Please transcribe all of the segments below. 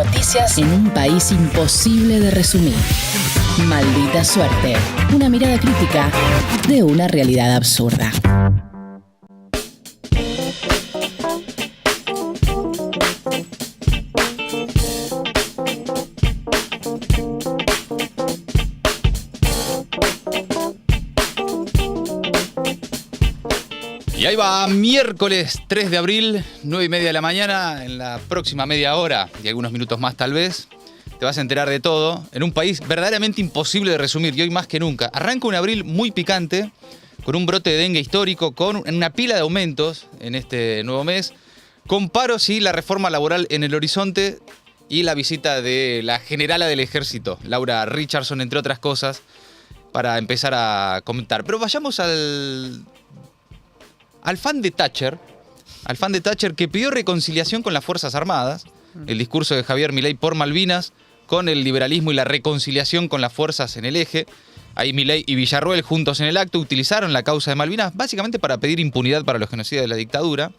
noticias en un país imposible de resumir. Maldita suerte. Una mirada crítica de una realidad absurda. Y ahí va, miércoles 3 de abril, 9:30 de la mañana, en la próxima media hora y algunos minutos más tal vez, te vas a enterar de todo en un país verdaderamente imposible de resumir y hoy más que nunca. Arranca un abril muy picante, con un brote de dengue histórico, con una pila de aumentos en este nuevo mes, con paros y la reforma laboral en el horizonte y la visita de la generala del ejército, Laura Richardson, entre otras cosas, para empezar a comentar. Pero vayamos al fan de Thatcher, que pidió reconciliación con las Fuerzas Armadas, el discurso de Javier Milei por Malvinas, con el liberalismo y la reconciliación con las fuerzas en el eje. Ahí Milei y Villarroel, juntos en el acto, utilizaron la causa de Malvinas básicamente para pedir impunidad para los genocidas de la dictadura.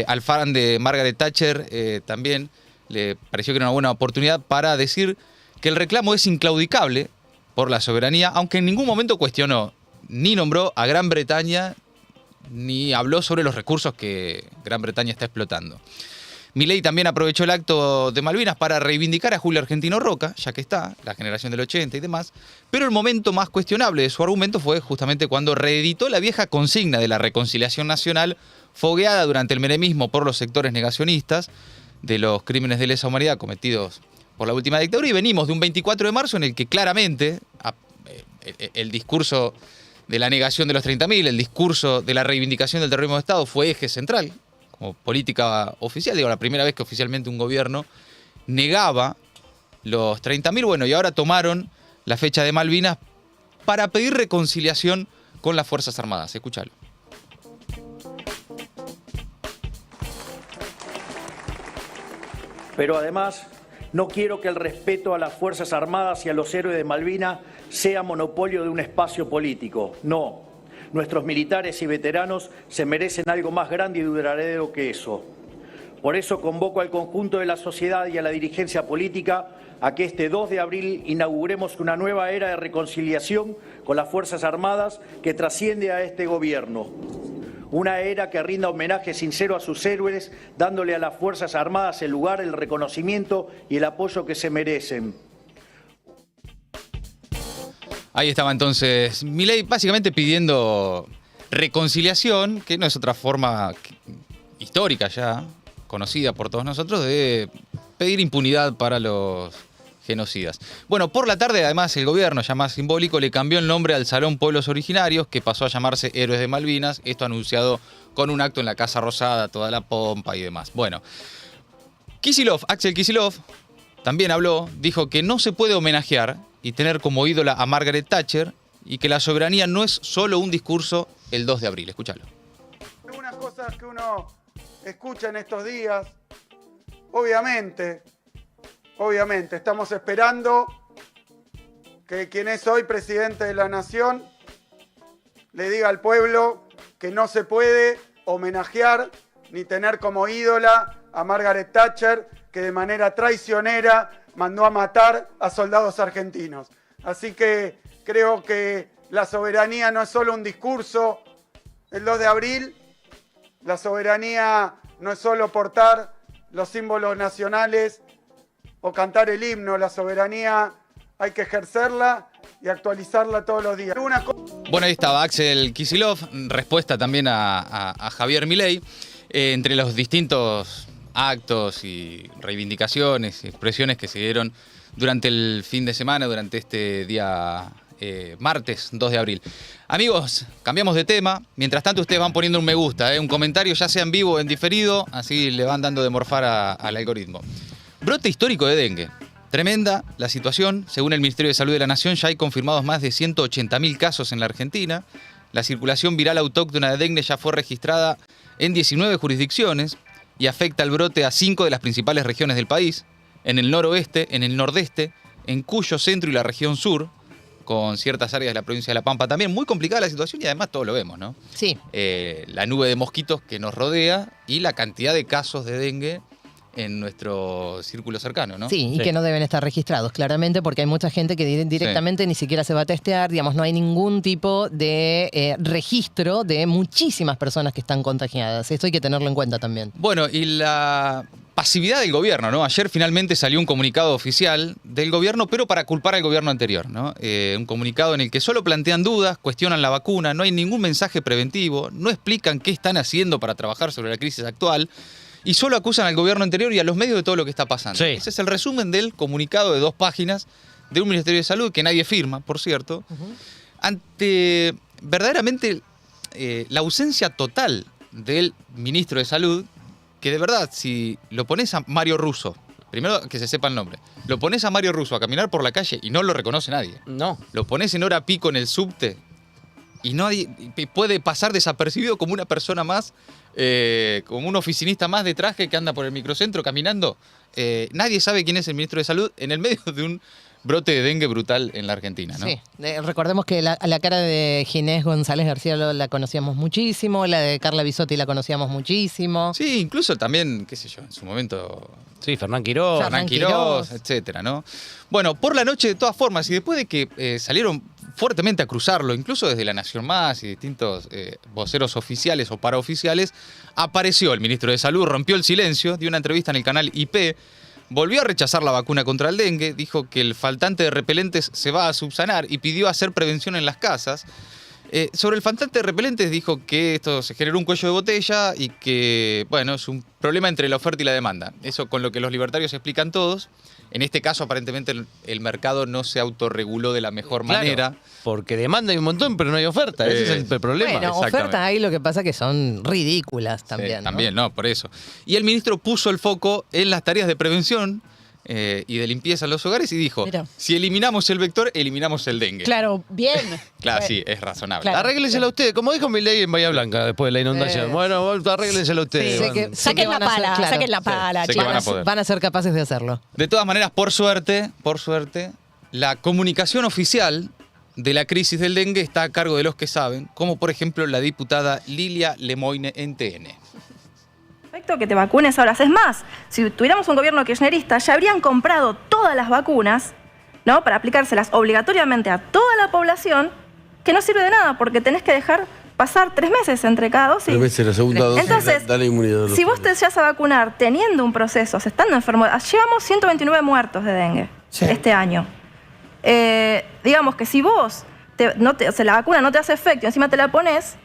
Al fan de Margaret Thatcher también le pareció que era una buena oportunidad para decir que el reclamo es inclaudicable por la soberanía, aunque en ningún momento cuestionó ni nombró a Gran Bretaña ni habló sobre los recursos que Gran Bretaña está explotando. Milei también aprovechó el acto de Malvinas para reivindicar a Julio Argentino Roca, ya que está, la generación del 80 y demás, pero el momento más cuestionable de su argumento fue justamente cuando reeditó la vieja consigna de la reconciliación nacional, fogueada durante el menemismo por los sectores negacionistas de los crímenes de lesa humanidad cometidos por la última dictadura, y venimos de un 24 de marzo en el que claramente el discurso de la negación de los 30.000, el discurso de la reivindicación del terrorismo de Estado fue eje central, como política oficial. Digo, la primera vez que oficialmente un gobierno negaba los 30.000. Bueno, y ahora tomaron la fecha de Malvinas para pedir reconciliación con las Fuerzas Armadas. Escúchalo. Pero además, no quiero que el respeto a las Fuerzas Armadas y a los héroes de Malvinas sea monopolio de un espacio político. No, nuestros militares y veteranos se merecen algo más grande y duradero que eso. Por eso convoco al conjunto de la sociedad y a la dirigencia política a que este 2 de abril inauguremos una nueva era de reconciliación con las Fuerzas Armadas que trasciende a este gobierno. Una era que rinda homenaje sincero a sus héroes, dándole a las Fuerzas Armadas el lugar, el reconocimiento y el apoyo que se merecen. Ahí estaba entonces Milei básicamente pidiendo reconciliación, que no es otra forma histórica ya, conocida por todos nosotros, de pedir impunidad para los genocidas. Bueno, por la tarde además el gobierno, ya más simbólico, le cambió el nombre al Salón Pueblos Originarios, que pasó a llamarse Héroes de Malvinas, esto anunciado con un acto en la Casa Rosada, toda la pompa y demás. Bueno, Axel Kicillof también habló, dijo que no se puede homenajear y tener como ídola a Margaret Thatcher y que la soberanía no es solo un discurso el 2 de abril. Escúchalo. Algunas cosas que uno escucha en estos días, obviamente, estamos esperando que quien es hoy presidente de la Nación le diga al pueblo que no se puede homenajear ni tener como ídola a Margaret Thatcher, que de manera traicionera mandó a matar a soldados argentinos. Así que creo que la soberanía no es solo un discurso el 2 de abril, la soberanía no es solo portar los símbolos nacionales o cantar el himno, la soberanía hay que ejercerla y actualizarla todos los días. Bueno, ahí estaba Axel Kicillof, respuesta también a Javier Milei, entre los distintos actos y reivindicaciones y expresiones que se dieron durante el fin de semana, durante este día martes 2 de abril. Amigos, cambiamos de tema. Mientras tanto, ustedes van poniendo un me gusta, un comentario, ya sea en vivo o en diferido, así le van dando de morfar al algoritmo. Brote histórico de dengue. Tremenda la situación. Según el Ministerio de Salud de la Nación, ya hay confirmados más de 180.000 casos en la Argentina. La circulación viral autóctona de dengue ya fue registrada en 19 jurisdicciones y afecta el brote a 5 de las principales regiones del país, en el noroeste, en el nordeste, en Cuyo, Centro y la región sur, con ciertas áreas de la provincia de La Pampa también. Muy complicada la situación y además todos lo vemos, ¿no? Sí. La nube de mosquitos que nos rodea y la cantidad de casos de dengue en nuestro círculo cercano, ¿no? Sí, y que no deben estar registrados, claramente, porque hay mucha gente que directamente ni siquiera se va a testear, digamos, no hay ningún tipo de registro de muchísimas personas que están contagiadas. Esto hay que tenerlo en cuenta también. Bueno, y la pasividad del gobierno, ¿no? Ayer finalmente salió un comunicado oficial del gobierno, pero para culpar al gobierno anterior, ¿no? Un comunicado en el que solo plantean dudas, cuestionan la vacuna, no hay ningún mensaje preventivo, no explican qué están haciendo para trabajar sobre la crisis actual y solo acusan al gobierno anterior y a los medios de todo lo que está pasando. Sí. Ese es el resumen del comunicado de 2 páginas de un Ministerio de Salud que nadie firma, por cierto, ante verdaderamente la ausencia total del ministro de Salud, que de verdad, si lo pones a Mario Russo, primero que se sepa el nombre, lo pones a Mario Russo a caminar por la calle y no lo reconoce nadie. No. Lo pones en hora pico en el subte y nadie puede pasar desapercibido como una persona más, como un oficinista más de traje que anda por el microcentro caminando. Nadie sabe quién es el ministro de Salud en el medio de un brote de dengue brutal en la Argentina, ¿no? Sí, recordemos que la cara de Ginés González García la conocíamos muchísimo, la de Carla Bisotti la conocíamos muchísimo. Sí, incluso también, qué sé yo, en su momento Sí, Fernán Quirós. Hernán Quirós, etcétera, ¿no? Bueno, por la noche, de todas formas, y después de que salieron fuertemente a cruzarlo, incluso desde La Nación Más y distintos voceros oficiales o paraoficiales, apareció el ministro de Salud, rompió el silencio, dio una entrevista en el canal IP, volvió a rechazar la vacuna contra el dengue, dijo que el faltante de repelentes se va a subsanar y pidió hacer prevención en las casas. Sobre el faltante de repelentes dijo que esto se generó un cuello de botella y que, bueno, es un problema entre la oferta y la demanda. Eso con lo que los libertarios explican todos. En este caso, aparentemente, el mercado no se autorreguló de la mejor manera. Porque demanda hay un montón, pero no hay oferta. Ese es el problema. Bueno, Exactamente. ofertas hay, lo que pasa que son ridículas también. Sí, también, ¿no? Por eso. Y el ministro puso el foco en las tareas de prevención y de limpieza en los hogares y dijo, Mira. si eliminamos el vector, eliminamos el dengue. Claro, bien. Claro, sí, es razonable. Claro. Arréglensela ustedes, como dijo Milei en Bahía Blanca después de la inundación. Bueno, arréglensela ustedes. Sí, sé que Saquen la van a ser- pala, claro. saquen la pala, sé que chicos. van a poder. Van a ser capaces de hacerlo. De todas maneras, por suerte, la comunicación oficial de la crisis del dengue está a cargo de los que saben, como por ejemplo la diputada Lilia Lemoine en TN. Perfecto que te vacunes ahora. Es más, si tuviéramos un gobierno kirchnerista, ya habrían comprado todas las vacunas, ¿no? Para aplicárselas obligatoriamente a toda la población, que no sirve de nada, porque tenés que dejar pasar 3 meses entre cada dosis. 3 meses la segunda dosis. Entonces, da la inmunidad. si vos te llegas a vacunar teniendo un proceso, estando enfermo, llevamos 129 muertos de dengue este año. Digamos que si vos, la vacuna no te hace efecto y encima te la pones,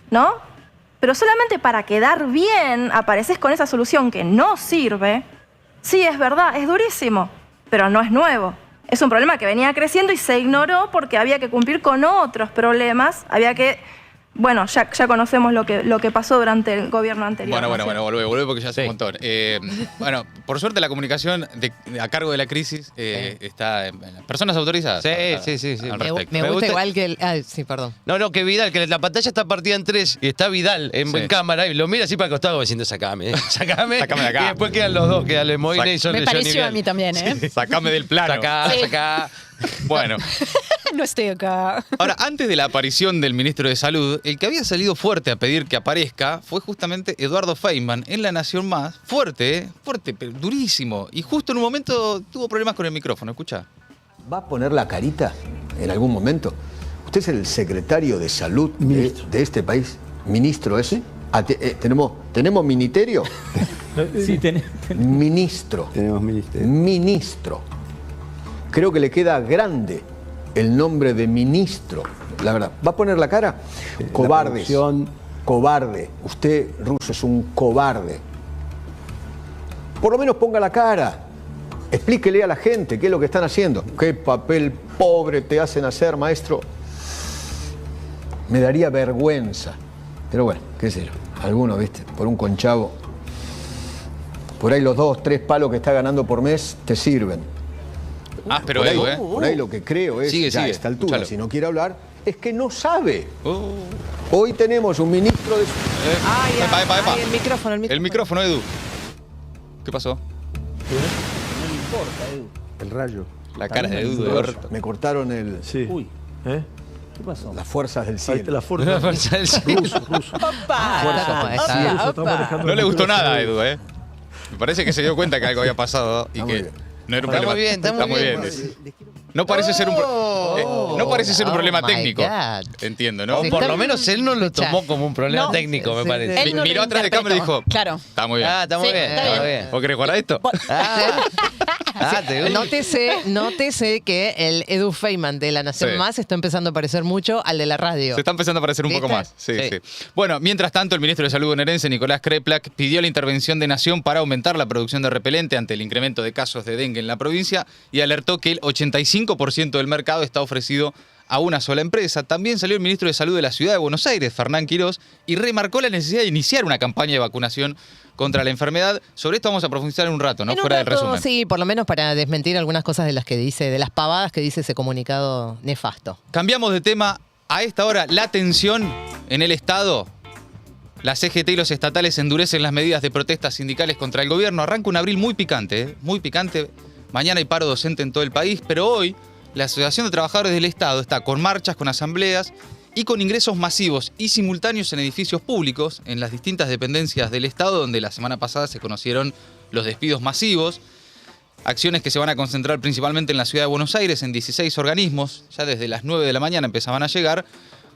¿no? Pero solamente para quedar bien apareces con esa solución que no sirve. Sí, es verdad, es durísimo, pero no es nuevo. Es un problema que venía creciendo y se ignoró porque había que cumplir con otros problemas. Había que... Bueno, ya conocemos lo que pasó durante el gobierno anterior. Bueno, volvé porque ya hace un montón. Bueno, por suerte la comunicación a cargo de la crisis está en las personas autorizadas. Sí. Al Me respecto. gusta igual que el... Ay, sí, perdón. No, que Vidal, que la pantalla está partida en 3 y está Vidal en cámara y lo mira así para el costado diciendo, sacame Sácame de acá. Y después quedan los dos, queda Lemoine y son Me de Johnny pareció a Vial. mí también, ¿eh? Sacame del plano. Sacá. Bueno, No estoy acá. ahora, antes de la aparición del ministro de Salud, el que había salido fuerte a pedir que aparezca fue justamente Eduardo Feynman en La Nación Más. Fuerte, pero durísimo. Y justo en un momento tuvo problemas con el micrófono, escuchá. ¿Va a poner la carita en algún momento? ¿Usted es el secretario de salud de este país? ¿Ministro ese? ¿Tenemos ministerio? Sí, Ministro. tenemos ministerio. Ministro. Creo que le queda grande el nombre de ministro. La verdad. ¿Va a poner la cara? Cobardes. Cobarde. Usted, Russo, es un cobarde. Por lo menos ponga la cara. Explíquele a la gente qué es lo que están haciendo. ¿Qué papel pobre te hacen hacer, maestro? Me daría vergüenza. Pero bueno, qué sé yo. Algunos, viste, por un conchavo. Por ahí los 2, 3 palos que está ganando por mes te sirven. Pero por, ahí, Edu, por ahí lo que creo es, Sigue. a esta altura, Escuchalo. si no quiere hablar, es que no sabe. Hoy tenemos un ministro de... Epa. El micrófono. El micrófono, Edu. ¿Qué pasó? El rayo. La cara de Edu de orto. Me cortaron el... Sí. Uy. ¿Eh? ¿Qué pasó? Las fuerzas del Ahí está cielo. la fuerza. Ruso. Ruso. Opa. Estamos dejando No le el gustó micrófono nada a ahí. Edu, ¿eh? Me parece que se dio cuenta que algo había pasado y Está muy que bien. no era un Está problema. muy bien, está muy bien. No parece ser un, no parece ser un Oh problema my técnico. God. Entiendo, ¿no? O por lo menos él no lo tomó como un problema No. técnico, me Sí, parece. Él no Miró lo atrás de cámara y dijo, Claro. está muy bien. Ah, está muy Sí, bien, está está muy bien. bien. ¿Vos querés jugar a esto? ¿te gusta? Nótese que el Edu Feynman de La Nación Sí. Más está empezando a parecer mucho al de la radio. Se está empezando a parecer un poco ¿Viste? más. Sí, Sí. sí. Bueno, mientras tanto, el ministro de Salud bonaerense, Nicolás Kreplak, pidió la intervención de Nación para aumentar la producción de repelente ante el incremento de casos de dengue en la provincia y alertó que el 85% del mercado está ofrecido a una sola empresa. También salió el ministro de Salud de la Ciudad de Buenos Aires, Fernán Quirós, y remarcó la necesidad de iniciar una campaña de vacunación contra la enfermedad. Sobre esto vamos a profundizar en un rato, ¿no? En un Fuera del rato, resumen. sí, por lo menos para desmentir algunas cosas de las que dice, de las pavadas que dice ese comunicado nefasto. Cambiamos de tema. A esta hora, la tensión en el Estado. La CGT y los estatales endurecen las medidas de protestas sindicales contra el gobierno. Arranca un abril muy picante, ¿eh? Muy picante. Mañana hay paro docente en todo el país, pero hoy la Asociación de Trabajadores del Estado está con marchas, con asambleas y con ingresos masivos y simultáneos en edificios públicos, en las distintas dependencias del Estado, donde la semana pasada se conocieron los despidos masivos. Acciones que se van a concentrar principalmente en la ciudad de Buenos Aires, en 16 organismos. Ya desde las 9 de la mañana empezaban a llegar.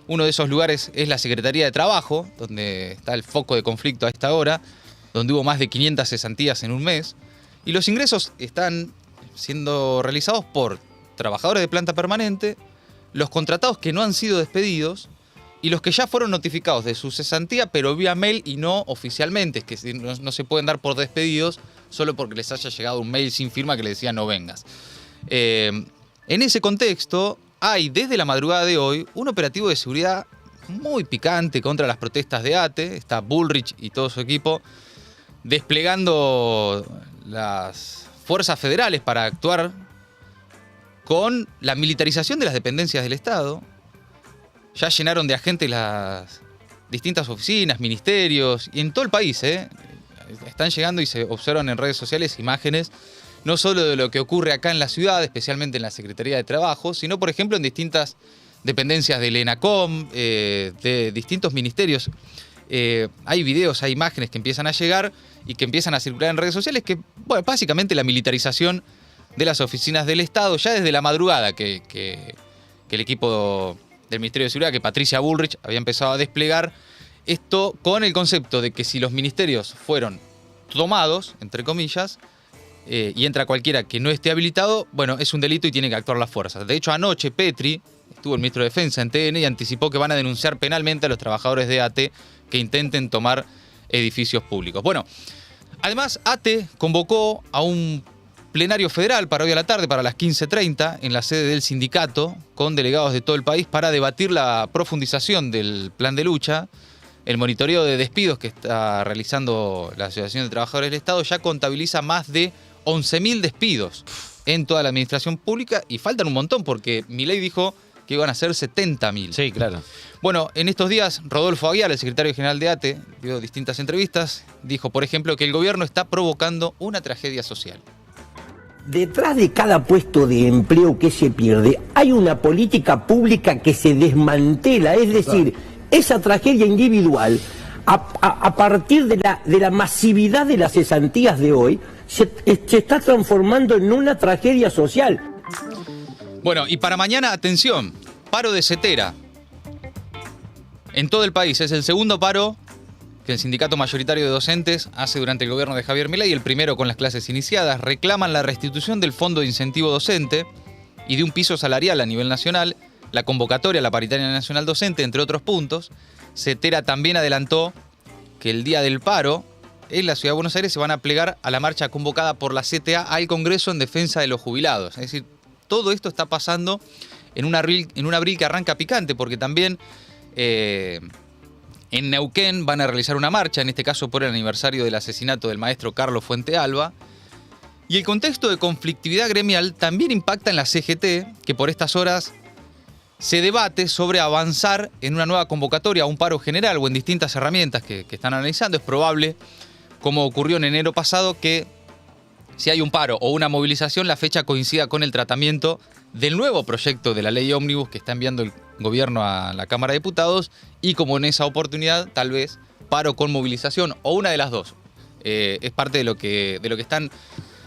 Uno de esos lugares es la Secretaría de Trabajo, donde está el foco de conflicto a esta hora, donde hubo más de 500 cesantías en un mes. Y los ingresos están siendo realizados por trabajadores de planta permanente, los contratados que no han sido despedidos y los que ya fueron notificados de su cesantía, pero vía mail y no oficialmente, es que no se pueden dar por despedidos solo porque les haya llegado un mail sin firma que les decía no vengas. En ese contexto, hay desde la madrugada de hoy un operativo de seguridad muy picante contra las protestas de ATE. Está Bullrich y todo su equipo desplegando las fuerzas federales para actuar con la militarización de las dependencias del Estado. Ya llenaron de agentes las distintas oficinas, ministerios, y en todo el país, están llegando y se observan en redes sociales imágenes no solo de lo que ocurre acá en la ciudad, especialmente en la Secretaría de Trabajo, sino, por ejemplo, en distintas dependencias del ENACOM, de distintos ministerios. Hay videos, hay imágenes que empiezan a llegar y que empiezan a circular en redes sociales, que, bueno, básicamente la militarización de las oficinas del Estado, ya desde la madrugada que el equipo del Ministerio de Seguridad, que Patricia Bullrich había empezado a desplegar esto con el concepto de que si los ministerios fueron tomados, entre comillas, y entra cualquiera que no esté habilitado, bueno, es un delito y tiene que actuar las fuerzas. De hecho, anoche Petri, estuvo el ministro de Defensa en TN y anticipó que van a denunciar penalmente a los trabajadores de ATE que intenten tomar edificios públicos. Bueno, además ATE convocó a un plenario federal para hoy a la tarde, para las 15:30, en la sede del sindicato, con delegados de todo el país para debatir la profundización del plan de lucha. El monitoreo de despidos que está realizando la Asociación de Trabajadores del Estado ya contabiliza más de 11.000 despidos en toda la administración pública y faltan un montón porque Milei dijo que iban a ser 70.000. Sí, claro. Bueno, en estos días Rodolfo Aguiar, el secretario general de ATE, dio distintas entrevistas, dijo, por ejemplo, que el gobierno está provocando una tragedia social. Detrás de cada puesto de empleo que se pierde hay una política pública que se desmantela, es decir, esa tragedia individual, a partir de la masividad de las cesantías de hoy, se está transformando en una tragedia social. Bueno, y para mañana, atención, paro de setera. En todo el país, es el segundo paro que el sindicato mayoritario de docentes hace durante el gobierno de Javier Milei, el primero con las clases iniciadas. Reclaman la restitución del Fondo de Incentivo Docente y de un piso salarial a nivel nacional, la convocatoria a la Paritaria Nacional Docente, entre otros puntos. Setera también adelantó que el día del paro, en la Ciudad de Buenos Aires se van a plegar a la marcha convocada por la CTA al Congreso en defensa de los jubilados. Es decir, todo esto está pasando en un abril que arranca picante, porque también en Neuquén van a realizar una marcha, en este caso por el aniversario del asesinato del maestro Carlos Fuentealba. Y el contexto de conflictividad gremial también impacta en la CGT, que por estas horas se debate sobre avanzar en una nueva convocatoria a un paro general o en distintas herramientas que están analizando. Es probable, como ocurrió en enero pasado, que si hay un paro o una movilización, la fecha coincida con el tratamiento del nuevo proyecto de la ley ómnibus que está enviando el gobierno a la Cámara de Diputados y como en esa oportunidad, tal vez, paro con movilización o una de las dos. es parte de lo que están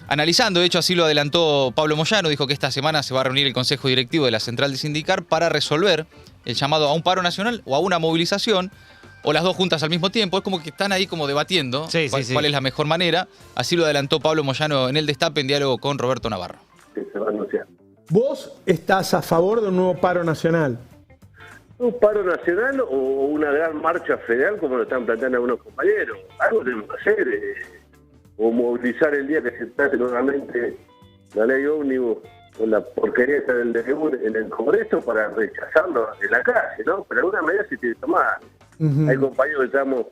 analizando. De hecho, así lo adelantó Pablo Moyano, dijo que esta semana se va a reunir el Consejo Directivo de la Central de Sindicar para resolver el llamado a un paro nacional o a una movilización, o las dos juntas al mismo tiempo. Es como que están ahí como debatiendo cuál es la mejor manera. Así lo adelantó Pablo Moyano en el Destape en diálogo con Roberto Navarro. Se va a anunciar. ¿Vos estás a favor de un nuevo paro nacional? ¿Un paro nacional o una gran marcha federal como lo están planteando algunos compañeros? Algo tenemos que hacer. O movilizar el día que se trate nuevamente la ley ómnibus con la porquería esta del DNU en el Congreso para rechazarlo en la calle, ¿no? Pero de alguna manera se tiene que tomar. Hay compañeros que estamos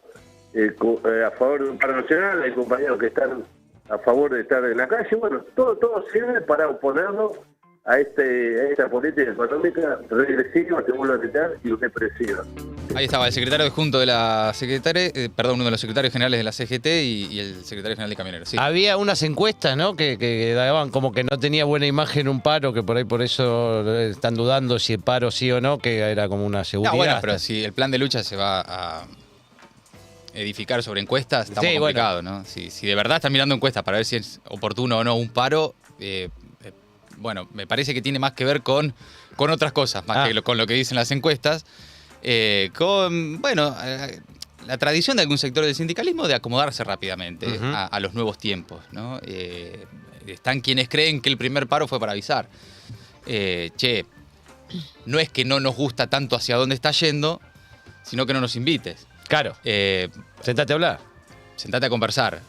a favor de un paro nacional, hay compañeros que están a favor de estar en la calle. Bueno, todo sirve para oponernos a esta política económica regresiva que vuelve a quitar y represiva. Ahí estaba el secretario adjunto de la uno de los secretarios generales de la CGT y el secretario general de Camioneros. Sí. Había unas encuestas, ¿no? Que daban como que no tenía buena imagen un paro, que por eso están dudando si el paro sí o no, que era como una seguridad. No, bueno, pero si el plan de lucha se va a edificar sobre encuestas, está muy complicado, ¿no? Si de verdad están mirando encuestas para ver si es oportuno o no un paro, bueno, me parece que tiene más que ver con otras cosas, más que con lo que dicen las encuestas. La tradición de algún sector del sindicalismo de acomodarse rápidamente a los nuevos tiempos, ¿no? Están quienes creen que el primer paro fue para avisar. No es que no nos gusta tanto hacia dónde está yendo, sino que no nos invites. Claro. Sentate a hablar. Sentate a conversar.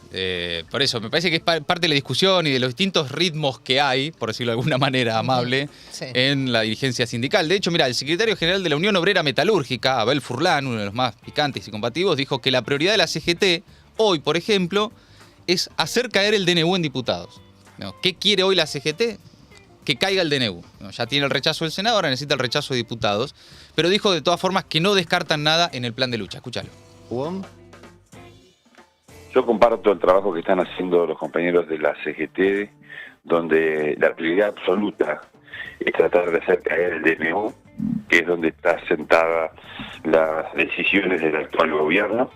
Por eso, me parece que es parte de la discusión y de los distintos ritmos que hay, por decirlo de alguna manera amable, en la dirigencia sindical. De hecho, mira, el secretario general de la Unión Obrera Metalúrgica, Abel Furlan, uno de los más picantes y combativos, dijo que la prioridad de la CGT hoy, por ejemplo, es hacer caer el DNU en diputados. ¿No? ¿Qué quiere hoy la CGT? Que caiga el DNU. ¿No? Ya tiene el rechazo del Senado, ahora necesita el rechazo de diputados. Pero dijo de todas formas que no descartan nada en el plan de lucha. Escúchalo. Yo comparto el trabajo que están haciendo los compañeros de la CGT, donde la prioridad absoluta es tratar de hacer caer el DNU, que es donde están sentadas las decisiones del actual gobierno,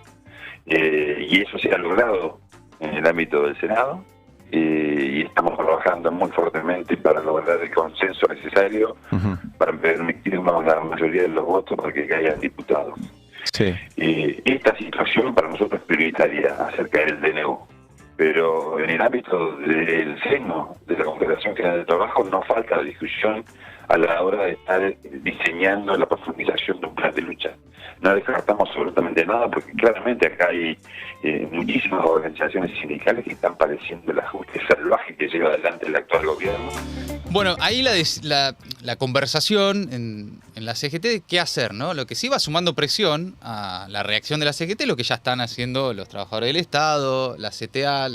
y eso se ha logrado en el ámbito del Senado, y estamos trabajando muy fuertemente para lograr el consenso necesario para permitirnos la mayoría de los votos para que caigan diputados. Sí. Esta situación para nosotros es prioritaria, hacer caer el DNU. Pero en el ámbito del seno de la Confederación General de Trabajo no falta la discusión a la hora de estar diseñando la profundización de un plan de lucha. No descartamos absolutamente nada porque claramente acá hay muchísimas organizaciones sindicales que están padeciendo el ajuste salvaje que lleva adelante el actual gobierno. Bueno, ahí la conversación en la CGT, ¿qué hacer, no? Lo que sí va sumando presión a la reacción de la CGT, lo que ya están haciendo los trabajadores del Estado, la CTA,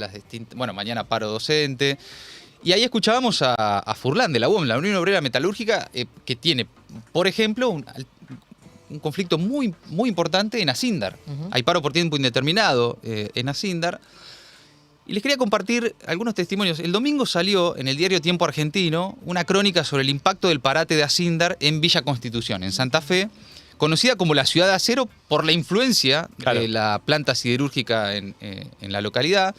mañana paro docente. Y ahí escuchábamos a Furlan de la UOM, la Unión Obrera Metalúrgica, que tiene, por ejemplo, un conflicto muy, muy importante en Asindar. Hay paro por tiempo indeterminado en Asindar. Y les quería compartir algunos testimonios. El domingo salió en el diario Tiempo Argentino una crónica sobre el impacto del parate de Asindar en Villa Constitución, en Santa Fe, conocida como la ciudad de acero por la influencia de la planta siderúrgica en la localidad.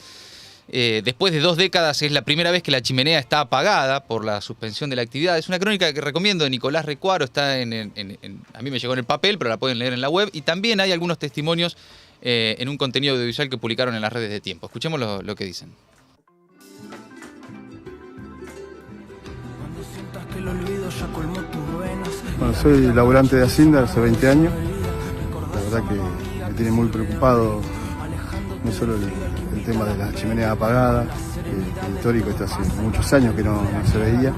Después de 2 décadas es la primera vez que la chimenea está apagada por la suspensión de la actividad. Es una crónica que recomiendo de Nicolás Recuaro, está a mí me llegó en el papel, pero la pueden leer en la web. Y también hay algunos testimonios en un contenido audiovisual que publicaron en las redes de Tiempo. Escuchemos lo que dicen. Bueno, soy laburante de Asindar hace 20 años. La verdad que me tiene muy preocupado no solo el tema de la chimenea apagada, que histórico, esto hace muchos años que no se veía,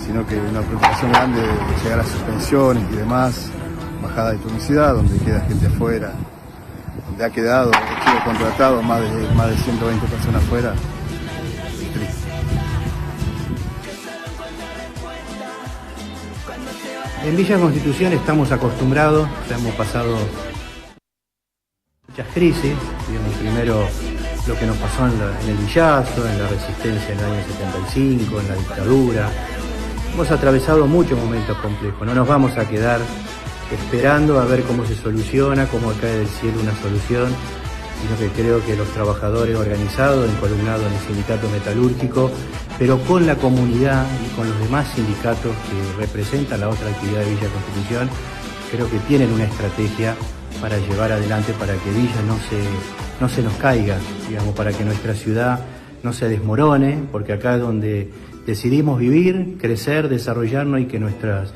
sino que una preocupación grande de llegar a suspensiones y demás, bajada de tonicidad, donde queda gente afuera, donde ha quedado, ha sido contratado más de 120 personas afuera. Triste. En Villa Constitución estamos acostumbrados, hemos pasado muchas crisis, digamos, primero lo que nos pasó en el Villazo, en la resistencia en el año 75, en la dictadura. Hemos atravesado muchos momentos complejos, no nos vamos a quedar esperando a ver cómo se soluciona, cómo cae del cielo una solución, sino que creo que los trabajadores organizados, encolumnados en el sindicato metalúrgico, pero con la comunidad y con los demás sindicatos que representan la otra actividad de Villa Constitución, creo que tienen una estrategia para llevar adelante, para que Villa no se nos caiga, digamos, para que nuestra ciudad no se desmorone, porque acá es donde decidimos vivir, crecer, desarrollarnos y que nuestras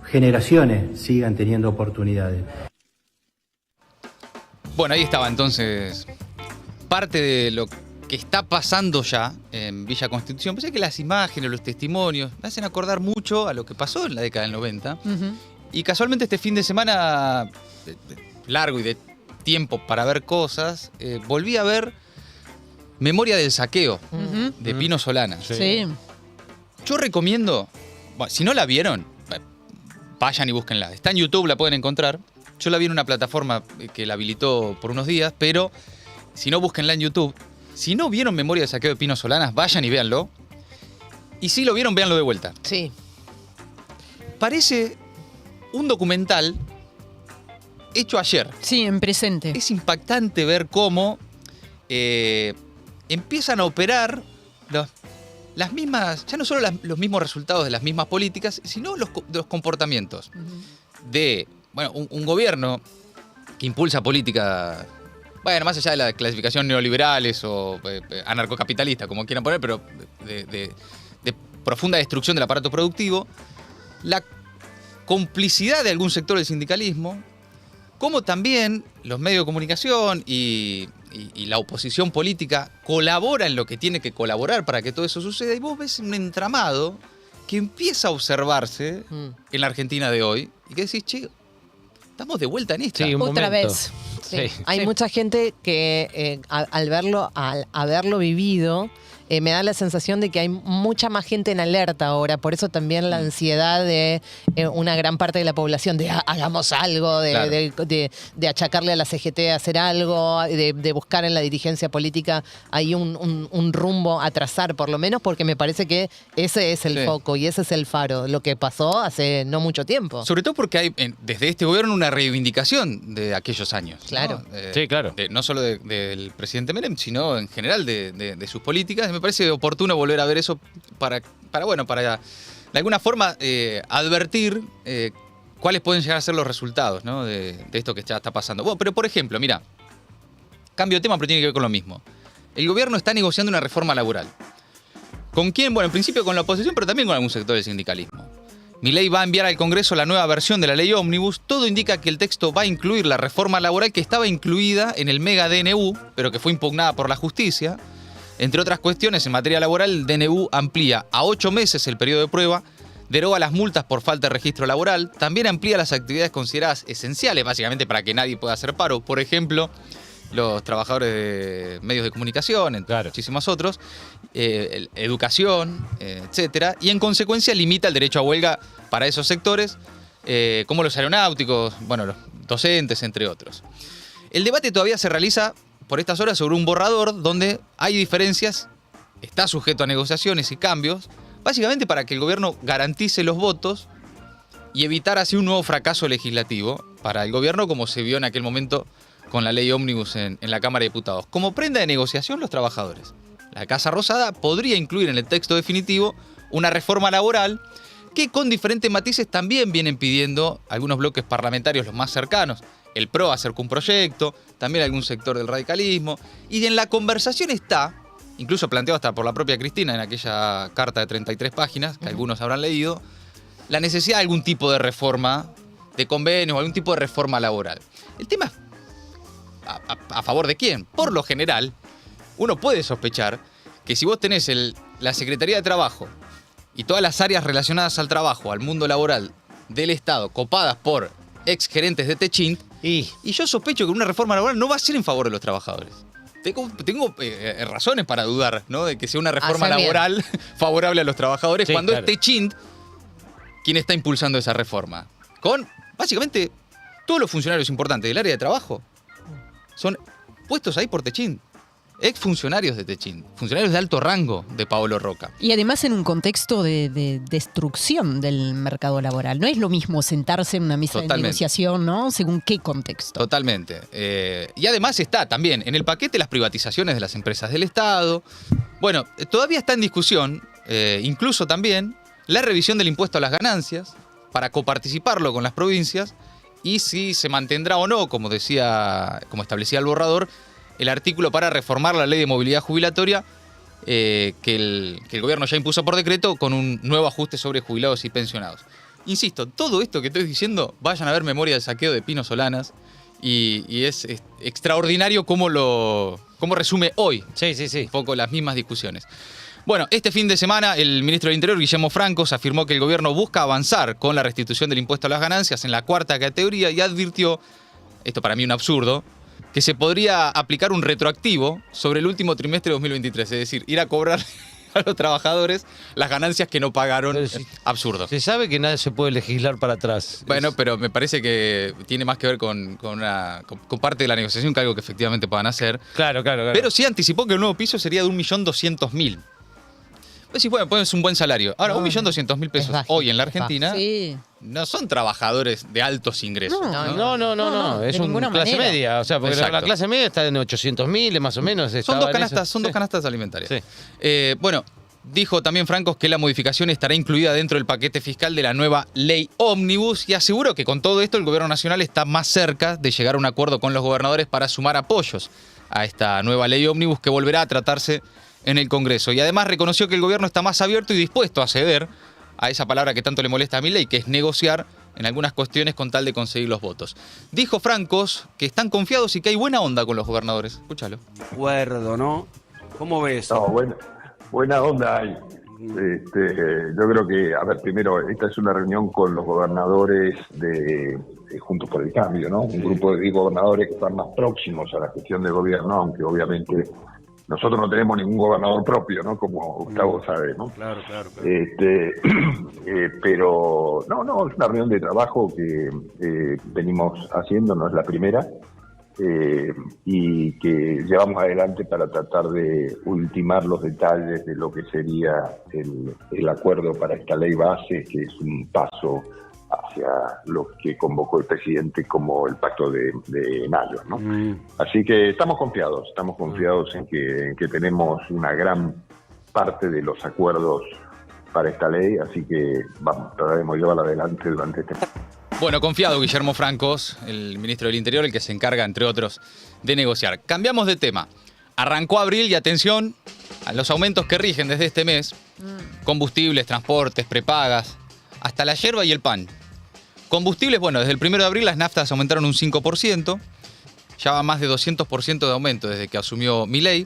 generaciones sigan teniendo oportunidades. Bueno, ahí estaba entonces parte de lo que está pasando ya en Villa Constitución. Pensé que las imágenes, los testimonios me hacen acordar mucho a lo que pasó en la década del 90. Y casualmente este fin de semana largo y de tiempo para ver cosas, volví a ver Memoria del Saqueo de Pino Solanas. Sí. Yo recomiendo, bueno, si no la vieron, vayan y búsquenla. Está en YouTube, la pueden encontrar. Yo la vi en una plataforma que la habilitó por unos días, pero si no, búsquenla en YouTube. Si no vieron Memoria del Saqueo de Pino Solanas, vayan y véanlo. Y si lo vieron, véanlo de vuelta. Sí. Parece un documental hecho ayer. Sí, en presente. Es impactante ver cómo empiezan a operar las mismas, ya no solo los mismos resultados de las mismas políticas, sino los comportamientos de, bueno, un gobierno que impulsa política, bueno, más allá de la clasificación neoliberales o anarcocapitalista, como quieran poner, pero de profunda destrucción del aparato productivo, la complicidad de algún sector del sindicalismo, como también los medios de comunicación y la oposición política colabora en lo que tiene que colaborar para que todo eso suceda, y vos ves un entramado que empieza a observarse en la Argentina de hoy, y que decís, che, estamos de vuelta en esta. Sí, otra vez. Sí. Hay mucha gente que al haberlo vivido, me da la sensación de que hay mucha más gente en alerta ahora, por eso también la ansiedad de una gran parte de la población de hagamos algo, de achacarle a la CGT a hacer algo, de buscar en la dirigencia política ahí un rumbo a trazar, por lo menos, porque me parece que ese es el foco y ese es el faro, lo que pasó hace no mucho tiempo. Sobre todo porque hay desde este gobierno una reivindicación de aquellos años. Claro. ¿No? Sí, claro. No solo del presidente Menem, sino en general de sus políticas. Me parece oportuno volver a ver eso para de alguna forma advertir cuáles pueden llegar a ser los resultados, ¿no? de esto que ya está pasando. Bueno, pero por ejemplo, mira, cambio de tema, pero tiene que ver con lo mismo. El gobierno está negociando una reforma laboral. ¿Con quién? Bueno, en principio con la oposición, pero también con algún sector del sindicalismo. Milei va a enviar al Congreso la nueva versión de la ley Ómnibus. Todo indica que el texto va a incluir la reforma laboral que estaba incluida en el mega DNU, pero que fue impugnada por la justicia. Entre otras cuestiones, en materia laboral, el DNU amplía a 8 meses el periodo de prueba, deroga las multas por falta de registro laboral, también amplía las actividades consideradas esenciales, básicamente para que nadie pueda hacer paro. Por ejemplo, los trabajadores de medios de comunicación, entre muchísimos otros, educación, etcétera, y en consecuencia limita el derecho a huelga para esos sectores, como los aeronáuticos, bueno, los docentes, entre otros. El debate todavía se realiza por estas horas sobre un borrador donde hay diferencias, está sujeto a negociaciones y cambios, básicamente para que el gobierno garantice los votos y evitar así un nuevo fracaso legislativo para el gobierno, como se vio en aquel momento con la ley Ómnibus en la Cámara de Diputados. Como prenda de negociación, los trabajadores. La Casa Rosada podría incluir en el texto definitivo una reforma laboral que con diferentes matices también vienen pidiendo algunos bloques parlamentarios los más cercanos. El PRO acercó un proyecto, también algún sector del radicalismo, y en la conversación está, incluso planteado hasta por la propia Cristina en aquella carta de 33 páginas, que algunos habrán leído, la necesidad de algún tipo de reforma de convenios o algún tipo de reforma laboral. El tema es ¿a favor de quién? Por lo general, uno puede sospechar que si vos tenés la Secretaría de Trabajo y todas las áreas relacionadas al trabajo, al mundo laboral del Estado, copadas por ex gerentes de Techint, y yo sospecho que una reforma laboral no va a ser en favor de los trabajadores. Tengo razones para dudar, ¿no?, de que sea una reforma laboral favorable a los trabajadores, cuando es Techint quien está impulsando esa reforma. Con, básicamente, todos los funcionarios importantes del área de trabajo son puestos ahí por Techint. exfuncionarios de Techín, funcionarios de alto rango de Paolo Roca. Y además en un contexto de destrucción del mercado laboral. No es lo mismo sentarse en una mesa de negociación, ¿no? Según qué contexto. Totalmente. Y además está también en el paquete las privatizaciones de las empresas del Estado. Bueno, todavía está en discusión, incluso también, la revisión del impuesto a las ganancias para coparticiparlo con las provincias y si se mantendrá o no, como establecía el borrador, el artículo para reformar la ley de movilidad jubilatoria que el gobierno ya impuso por decreto con un nuevo ajuste sobre jubilados y pensionados. Insisto, todo esto que estoy diciendo, vayan a ver Memoria del Saqueo de Pino Solanas y es extraordinario cómo resume hoy un poco las mismas discusiones. Bueno, este fin de semana el ministro del Interior, Guillermo Francos, afirmó que el gobierno busca avanzar con la restitución del impuesto a las ganancias en la cuarta categoría y advirtió, esto para mí un absurdo, que se podría aplicar un retroactivo sobre el último trimestre de 2023, es decir, ir a cobrar a los trabajadores las ganancias que no pagaron. Absurdo. Se sabe que nada se puede legislar para atrás. Bueno, pero me parece que tiene más que ver con parte de la negociación que algo que efectivamente puedan hacer. Claro. Pero sí anticipó que el nuevo piso sería de 1.200.000. Pues sí, bueno, es un buen salario. Ahora, 1.200.000 pesos hoy en la Argentina no son trabajadores de altos ingresos. No. Es una clase media. O sea, porque la clase media está en 800.000 más o menos. Son dos canastas alimentarias. Sí. Bueno, dijo también Francos que la modificación estará incluida dentro del paquete fiscal de la nueva ley Ómnibus y aseguró que con todo esto el gobierno nacional está más cerca de llegar a un acuerdo con los gobernadores para sumar apoyos a esta nueva ley Ómnibus que volverá a tratarse en el Congreso. Y además reconoció que el gobierno está más abierto y dispuesto a ceder a esa palabra que tanto le molesta a Milei, que es negociar en algunas cuestiones con tal de conseguir los votos. Dijo Francos que están confiados y que hay buena onda con los gobernadores. Escúchalo. Acuerdo, ¿no? ¿Cómo ves? No, buena onda hay. Yo creo que, a ver, primero, esta es una reunión con los gobernadores de Juntos por el Cambio, ¿no? Un grupo de gobernadores que están más próximos a la gestión del gobierno, aunque obviamente nosotros no tenemos ningún gobernador propio, ¿no? Como Gustavo sabe, ¿no? Claro. Pero no, es una reunión de trabajo que venimos haciendo, no es la primera, y que llevamos adelante para tratar de ultimar los detalles de lo que sería el acuerdo para esta ley base, que es un paso hacia lo que convocó el presidente como el pacto de mayo, ¿no? Así que estamos confiados en que tenemos una gran parte de los acuerdos para esta ley, así que trataremos de llevarla adelante durante este. Bueno, confiado Guillermo Francos, el ministro del Interior, el que se encarga, entre otros, de negociar. Cambiamos de tema. Arrancó abril y atención a los aumentos que rigen desde este mes. Combustibles, transportes, prepagas, hasta la yerba y el pan. Combustibles, bueno, desde el 1 de abril las naftas aumentaron un 5%, ya va más de 200% de aumento desde que asumió Milei.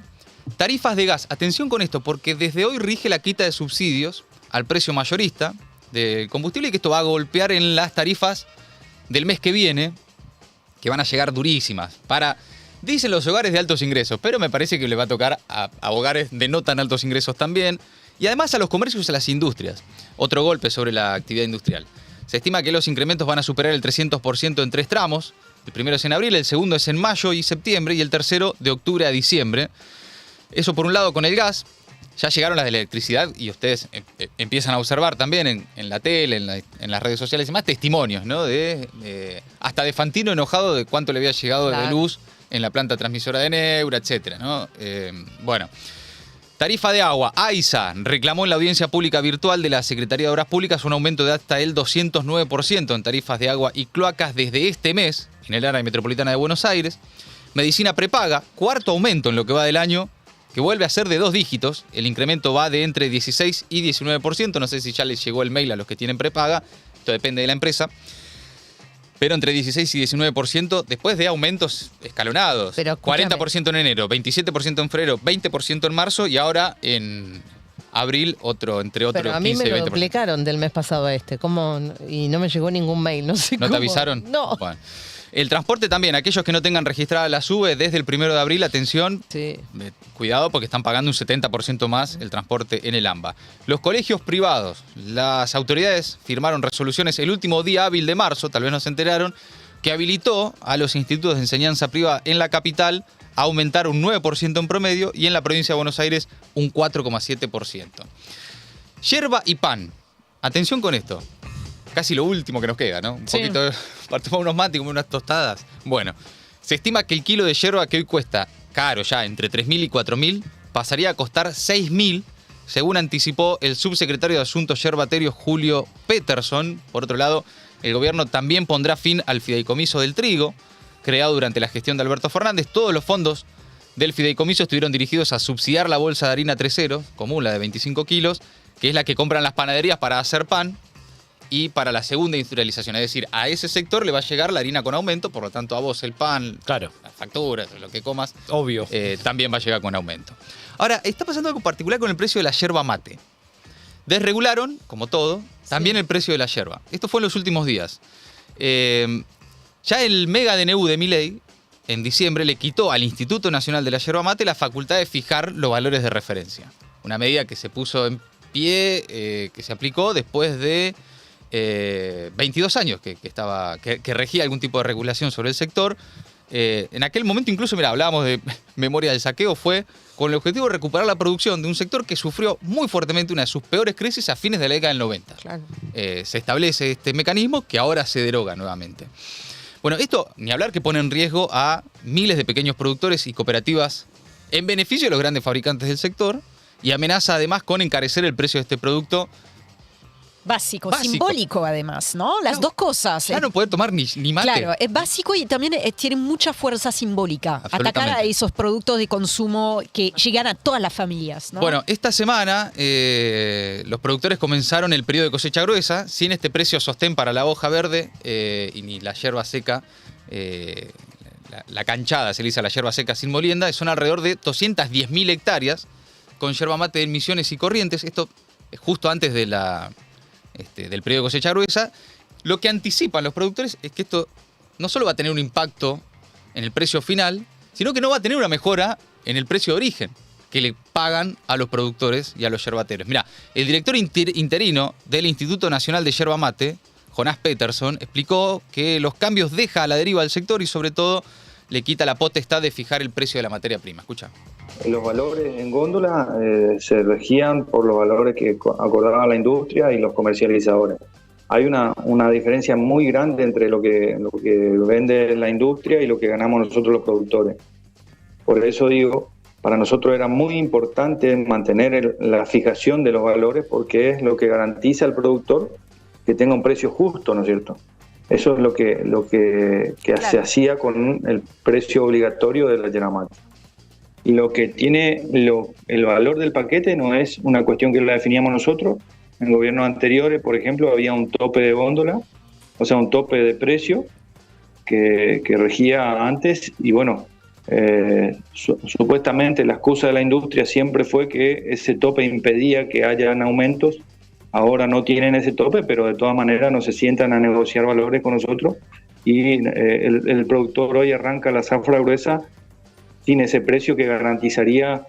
Tarifas de gas, atención con esto, porque desde hoy rige la quita de subsidios al precio mayorista del combustible y que esto va a golpear en las tarifas del mes que viene, que van a llegar durísimas, dicen los hogares de altos ingresos, pero me parece que le va a tocar a hogares de no tan altos ingresos también, y además a los comercios y a las industrias. Otro golpe sobre la actividad industrial. Se estima que los incrementos van a superar el 300% en 3 tramos. El primero es en abril, el segundo es en mayo y septiembre y el tercero de octubre a diciembre. Eso por un lado con el gas. Ya llegaron las de la electricidad y ustedes empiezan a observar también en la tele, en las redes sociales y más testimonios, ¿no? Hasta de Fantino enojado de cuánto le había llegado de luz en la planta transmisora de Neura, etcétera, ¿no? Bueno. Tarifa de agua. AISA reclamó en la audiencia pública virtual de la Secretaría de Obras Públicas un aumento de hasta el 209% en tarifas de agua y cloacas desde este mes en el área metropolitana de Buenos Aires. Medicina prepaga, cuarto aumento en lo que va del año, que vuelve a ser de 2 dígitos. El incremento va de entre 16 y 19%. No sé si ya les llegó el mail a los que tienen prepaga. Esto depende de la empresa. Pero entre 16 y 19% después de aumentos escalonados. Pero 40% en enero, 27% en febrero, 20% en marzo y ahora en abril entre otros 15 y 20%. Pero a mí me lo duplicaron del mes pasado a este. ¿Cómo? Y no me llegó ningún mail, no sé cómo. ¿No te avisaron? No. Bueno. El transporte también, aquellos que no tengan registrada la SUBE desde el 1 de abril, atención, cuidado porque están pagando un 70% más el transporte en el AMBA. Los colegios privados, las autoridades firmaron resoluciones el último día hábil de marzo, tal vez no se enteraron, que habilitó a los institutos de enseñanza privada en la capital a aumentar un 9% en promedio y en la provincia de Buenos Aires un 4,7%. Yerba y pan. Atención con esto. Casi lo último que nos queda, ¿no? Un poquito para tomar unos mates y comer unas tostadas. Bueno, se estima que el kilo de yerba que hoy cuesta caro ya, entre 3.000 y 4.000, pasaría a costar 6.000, según anticipó el subsecretario de Asuntos Yerbaterios Julio Peterson. Por otro lado, el gobierno también pondrá fin al fideicomiso del trigo, creado durante la gestión de Alberto Fernández. Todos los fondos del fideicomiso estuvieron dirigidos a subsidiar la bolsa de harina 3.0, común, la de 25 kilos, que es la que compran las panaderías para hacer pan, y para la segunda industrialización. Es decir, a ese sector le va a llegar la harina con aumento, por lo tanto a vos el pan, las facturas, lo que comas, obvio, también va a llegar con aumento. Ahora, está pasando algo particular con el precio de la yerba mate. Desregularon, como todo, también el precio de la yerba. Esto fue en los últimos días. Ya el mega DNU de Milei, en diciembre, le quitó al Instituto Nacional de la Yerba Mate la facultad de fijar los valores de referencia. Una medida que se puso en pie, que se aplicó después de 22 años que regía algún tipo de regulación sobre el sector. En aquel momento incluso, hablábamos de memoria del saqueo, fue con el objetivo de recuperar la producción de un sector que sufrió muy fuertemente una de sus peores crisis a fines de la década del 90. Claro. Se establece este mecanismo que ahora se deroga nuevamente. Bueno, esto, ni hablar que pone en riesgo a miles de pequeños productores y cooperativas en beneficio de los grandes fabricantes del sector y amenaza además con encarecer el precio de este producto. Básico, simbólico además, ¿no? Las dos cosas. Ya no puede tomar ni mate. Claro, es básico y también tiene mucha fuerza simbólica. Atacar a esos productos de consumo que llegan a todas las familias, ¿no? Bueno, esta semana los productores comenzaron el periodo de cosecha gruesa, sin este precio sostén para la hoja verde y ni la yerba seca, la canchada, se le dice a la yerba seca sin molienda, son alrededor de 210.000 hectáreas con yerba mate en Misiones y Corrientes. Esto es justo antes de del periodo de cosecha gruesa. Lo que anticipan los productores es que esto no solo va a tener un impacto en el precio final, sino que no va a tener una mejora en el precio de origen que le pagan a los productores y a los yerbateros. Mirá, el director interino del Instituto Nacional de Yerba Mate, Jonás Peterson, explicó que los cambios deja a la deriva al sector y sobre todo le quita la potestad de fijar el precio de la materia prima. Escucha. Los valores en góndola se regían por los valores que acordaba la industria y los comercializadores. Hay una diferencia muy grande entre lo que vende la industria y lo que ganamos nosotros los productores. Por eso digo, para nosotros era muy importante mantener la fijación de los valores porque es lo que garantiza al productor que tenga un precio justo, ¿no es cierto? Eso es lo que claro, se hacía con el precio obligatorio de la yerba mate. Y lo que tiene el valor del paquete no es una cuestión que la definíamos nosotros. En gobiernos anteriores, por ejemplo, había un tope de góndola, o sea, un tope de precio que regía antes. Y bueno, supuestamente la excusa de la industria siempre fue que ese tope impedía que hayan aumentos. Ahora no tienen ese tope, pero de todas maneras no se sientan a negociar valores con nosotros. Y el productor hoy arranca la zafra gruesa sin ese precio que garantizaría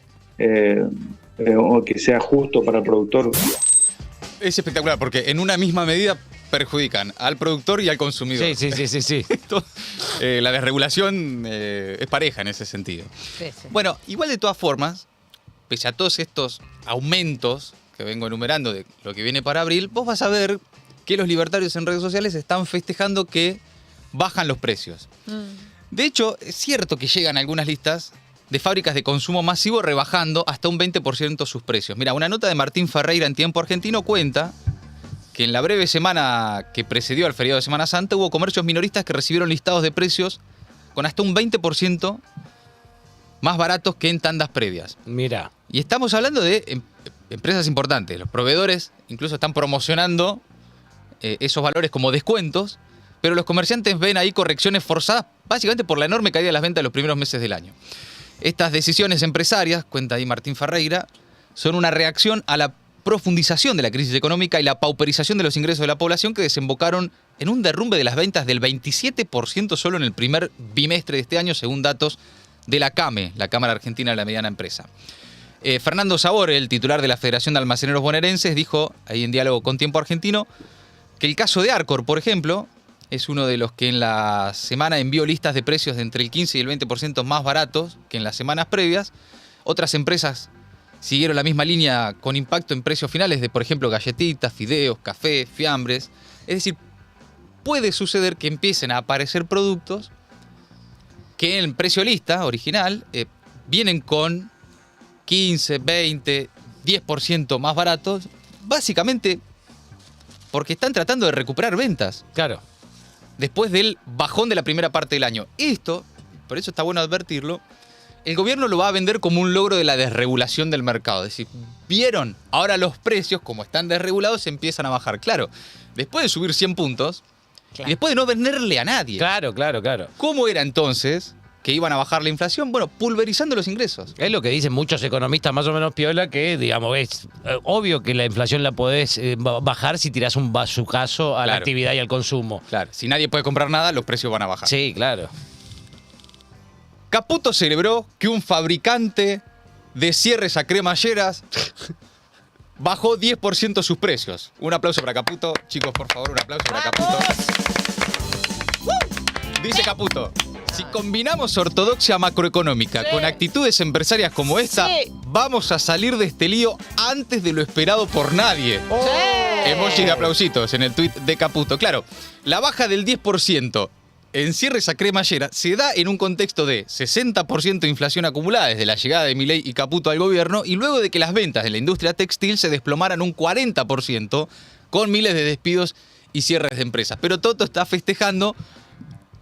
o que sea justo para el productor. Es espectacular porque en una misma medida perjudican al productor y al consumidor. Sí. Esto, la desregulación es pareja en ese sentido. Sí. Bueno, igual de todas formas, pese a todos estos aumentos que vengo enumerando de lo que viene para abril, vos vas a ver que los libertarios en redes sociales están festejando que bajan los precios. De hecho, es cierto que llegan algunas listas de fábricas de consumo masivo rebajando hasta un 20% sus precios. Mira, una nota de Martín Ferreira en Tiempo Argentino cuenta que en la breve semana que precedió al feriado de Semana Santa hubo comercios minoristas que recibieron listados de precios con hasta un 20% más baratos que en tandas previas. Mira. Y estamos hablando de empresas importantes. Los proveedores incluso están promocionando esos valores como descuentos, pero los comerciantes ven ahí correcciones forzadas básicamente por la enorme caída de las ventas de los primeros meses del año. Estas decisiones empresarias, cuenta ahí Martín Ferreira, son una reacción a la profundización de la crisis económica y la pauperización de los ingresos de la población que desembocaron en un derrumbe de las ventas del 27% solo en el primer bimestre de este año, según datos de la CAME, la Cámara Argentina de la Mediana Empresa. Fernando Sabor, el titular de la Federación de Almaceneros Bonaerenses, dijo ahí en diálogo con Tiempo Argentino que el caso de Arcor, por ejemplo, es uno de los que en la semana envió listas de precios de entre el 15 y el 20% más baratos que en las semanas previas. Otras empresas siguieron la misma línea con impacto en precios finales de, por ejemplo, galletitas, fideos, café, fiambres. Es decir, puede suceder que empiecen a aparecer productos que en el precio lista original vienen con 15, 20, 10% más baratos, básicamente porque están tratando de recuperar ventas. Claro. Después del bajón de la primera parte del año. Esto, por eso está bueno advertirlo, el gobierno lo va a vender como un logro de la desregulación del mercado. Es decir, ¿vieron? Ahora los precios, como están desregulados, empiezan a bajar. Claro, después de subir 100 puntos y después de no venderle a nadie. Claro. ¿Cómo era entonces que iban a bajar la inflación? Bueno, pulverizando los ingresos. Es lo que dicen muchos economistas más o menos piola, que digamos es obvio que la inflación la podés bajar si tirás un bazucazo a la actividad y al consumo. Claro, si nadie puede comprar nada, los precios van a bajar. Sí, claro. Caputo celebró que un fabricante de cierres a cremalleras bajó 10% sus precios. Un aplauso para Caputo. Chicos, por favor, un aplauso para Caputo. Dice Caputo: si combinamos ortodoxia macroeconómica con actitudes empresarias como esta, vamos a salir de este lío antes de lo esperado por nadie. Emoji de aplausitos en el tuit de Caputo. Claro, la baja del 10% en cierres a cremallera se da en un contexto de 60% de inflación acumulada desde la llegada de Milei y Caputo al gobierno, y luego de que las ventas de la industria textil se desplomaran un 40% con miles de despidos y cierres de empresas. Pero Toto está festejando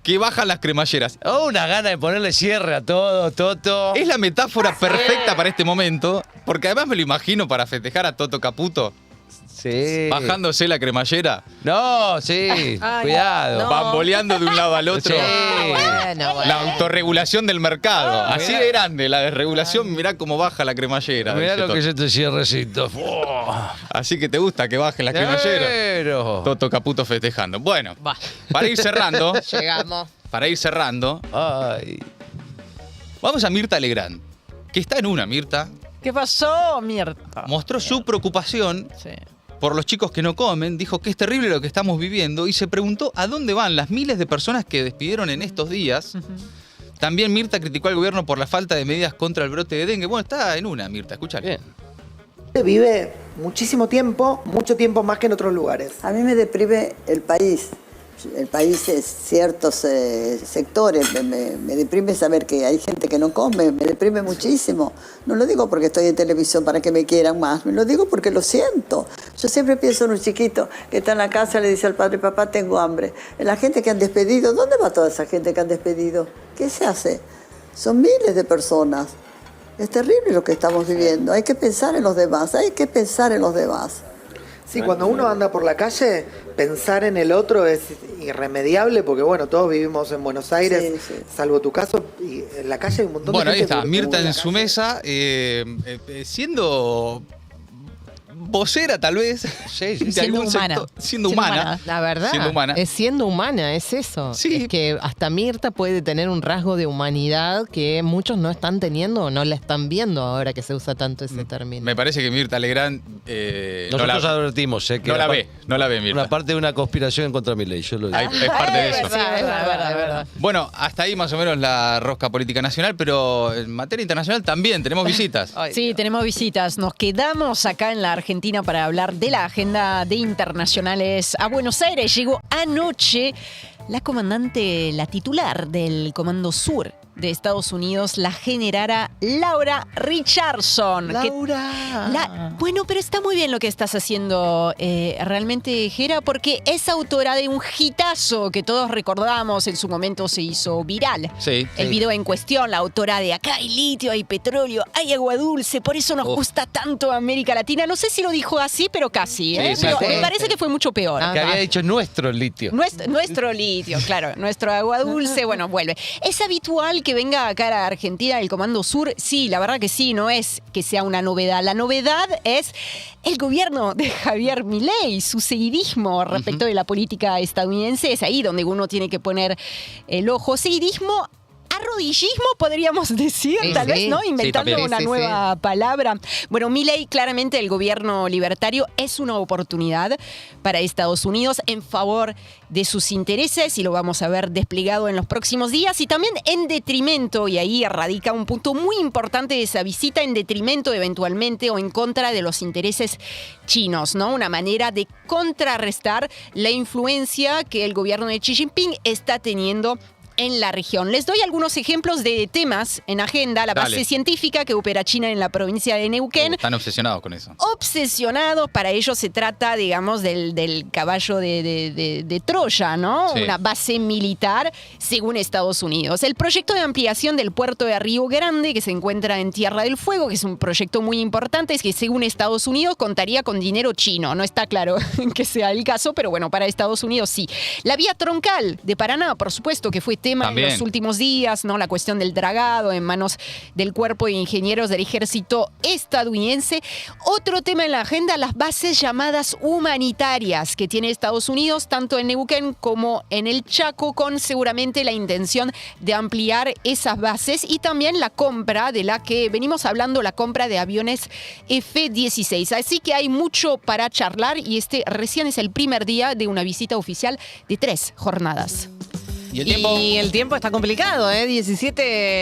que bajan las cremalleras. Una gana de ponerle cierre a todo, Toto. Es la metáfora perfecta para este momento, porque además me lo imagino para festejar a Toto Caputo. Sí. Bajándose la cremallera. No, sí. Cuidado. No. Bamboleando de un lado al otro. Sí. Bueno. La autorregulación del mercado. Así de grande la desregulación. Mirá cómo baja la cremallera. Mirá lo que es este cierrecito. Así que te gusta que bajen las cremalleras. Toto Caputo festejando. Bueno, para ir cerrando. Llegamos. Para ir cerrando. Vamos a Mirta Legrand, que está en una, Mirta. ¿Qué pasó, Mirta? Mostró su preocupación por los chicos que no comen, dijo que es terrible lo que estamos viviendo y se preguntó a dónde van las miles de personas que despidieron en estos días. También Mirta criticó al gobierno por la falta de medidas contra el brote de dengue. Bueno, está en una, Mirta, escúchale. Vive muchísimo tiempo, mucho tiempo más que en otros lugares. A mí me deprime el país. El país es ciertos sectores, me deprime saber que hay gente que no come, me deprime muchísimo. No lo digo porque estoy en televisión para que me quieran más, me lo digo porque lo siento. Yo siempre pienso en un chiquito que está en la casa y le dice al padre: papá, tengo hambre. En la gente que han despedido, ¿dónde va toda esa gente que han despedido? ¿Qué se hace? Son miles de personas. Es terrible lo que estamos viviendo, hay que pensar en los demás, hay que pensar en los demás. Sí, cuando uno anda por la calle, pensar en el otro es irremediable porque, bueno, todos vivimos en Buenos Aires, salvo tu caso, y en la calle hay un montón de gente. Bueno, ahí está, Mirta en la su mesa, siendo vocera tal vez. Siendo humana. Siendo humana. La verdad, siendo humana. es siendo humana, es eso. Sí. Es que hasta Mirta puede tener un rasgo de humanidad que muchos no están teniendo o no la están viendo ahora que se usa tanto ese término. Me parece que Mirta Legrand nosotros advertimos que no la ve Mirta. Una parte de una conspiración en contra de Milei, yo lo digo. Es parte de eso. Sí, es verdad. Bueno, hasta ahí más o menos la rosca política nacional, pero en materia internacional también tenemos visitas. Sí, tenemos visitas. Nos quedamos acá en la Argentina para hablar de la agenda de internacionales a Buenos Aires. Llegó anoche la comandante, la titular del Comando Sur de Estados Unidos, la generala Laura Richardson. Bueno, pero está muy bien lo que estás haciendo realmente, Jera, porque es autora de un hitazo que todos recordamos, en su momento se hizo viral. Sí. El video en cuestión, la autora de Acá hay litio, hay petróleo, hay agua dulce, por eso nos gusta tanto América Latina. No sé si lo dijo así, pero casi. Pero me parece que fue mucho peor. Que había dicho nuestro litio. Nuestro litio, claro. Nuestro agua dulce, bueno, vuelve. Es habitual que venga acá a la Argentina el Comando Sur. Sí, la verdad que sí, no es que sea una novedad. La novedad es el gobierno de Javier Milei, su seguidismo respecto de la política estadounidense. Es ahí donde uno tiene que poner el ojo. Seguidismo arrodillismo, podríamos decir, Sí, tal sí. vez, ¿no? Inventando también. una Sí, sí, nueva palabra. Bueno, Milei, claramente el gobierno libertario es una oportunidad para Estados Unidos en favor de sus intereses y lo vamos a ver desplegado en los próximos días y también en detrimento, y ahí radica un punto muy importante de esa visita, en detrimento eventualmente o en contra de los intereses chinos, ¿no? Una manera de contrarrestar la influencia que el gobierno de Xi Jinping está teniendo en la región. Les doy algunos ejemplos de temas en agenda. La base Dale. científica que opera China en la provincia de Neuquén. Están obsesionados con eso. Obsesionados, para ellos se trata, digamos, del caballo de Troya, ¿no? Sí. Una base militar, según Estados Unidos. El proyecto de ampliación del puerto de Río Grande, que se encuentra en Tierra del Fuego, que es un proyecto muy importante, es que según Estados Unidos contaría con dinero chino. No está claro que sea el caso, pero bueno, para Estados Unidos sí. La vía troncal de Paraná, por supuesto, que fue tema También. en los últimos días, ¿no? La cuestión del dragado en manos del Cuerpo de Ingenieros del Ejército estadounidense. Otro tema en la agenda, las bases llamadas humanitarias que tiene Estados Unidos, tanto en Neuquén como en el Chaco, con seguramente la intención de ampliar esas bases y también la compra de la que venimos hablando, la compra de aviones F-16. Así que hay mucho para charlar y este recién es el primer día de una visita oficial de 3 jornadas. ¿Y el tiempo? Y el tiempo está complicado, ¿eh? 17